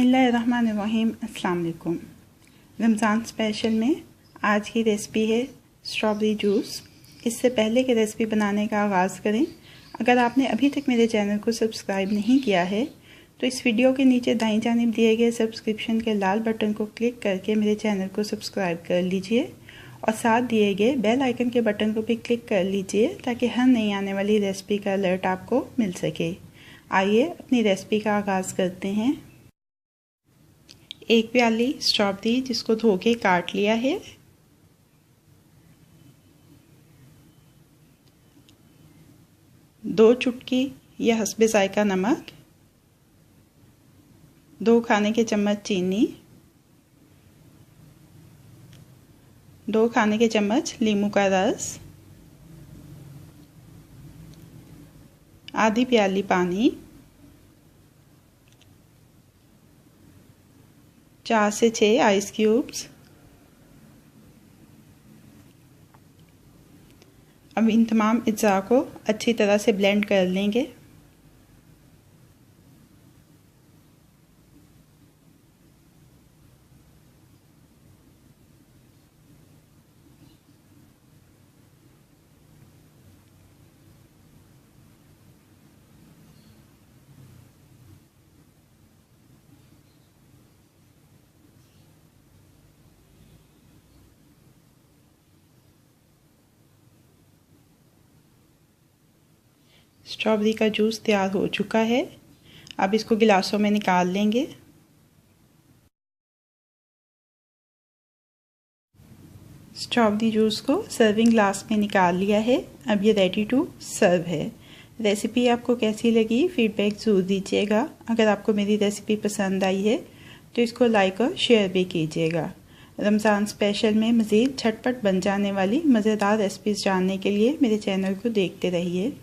बिस्मिल्लाहिर्रहमानिर्रहीम। अस्सलाम वालेकुम। रमज़ान स्पेशल में आज की रेसिपी है स्ट्रॉबेरी जूस। इससे पहले कि रेसिपी बनाने का आगाज़ करें, अगर आपने अभी तक मेरे चैनल को सब्सक्राइब नहीं किया है तो इस वीडियो के नीचे दाईं जानिब दिए गए सब्सक्रिप्शन के लाल बटन को क्लिक करके मेरे चैनल को सब्सक्राइब कर लीजिए और साथ दिए गए बेल आइकन के बटन को भी क्लिक कर लीजिए ताकि हर नई आने वाली रेसिपी का अलर्ट आपको मिल सके। आइए अपनी रेसिपी का आगाज़ करते हैं। एक प्याली स्ट्रॉबेरी जिसको धो के काट लिया है, 2 चुटकी या हस्बे जायका नमक, 2 खाने के चम्मच चीनी, 2 खाने के चम्मच नींबू का रस, आधी प्याली पानी, 4 से 6 आइस क्यूब्स। अब इन तमाम अज्जा को अच्छी तरह से ब्लेंड कर लेंगे। स्ट्रॉबेरी का जूस तैयार हो चुका है। अब इसको गिलासों में निकाल लेंगे। स्ट्रॉबेरी जूस को सर्विंग ग्लास में निकाल लिया है। अब ये रेडी टू सर्व है। रेसिपी आपको कैसी लगी फीडबैक ज़रूर दीजिएगा। अगर आपको मेरी रेसिपी पसंद आई है तो इसको लाइक और शेयर भी कीजिएगा। रमज़ान स्पेशल में मज़ीद झटपट बन जाने वाली मज़ेदार रेसिपीज़ जानने के लिए मेरे चैनल को देखते रहिए।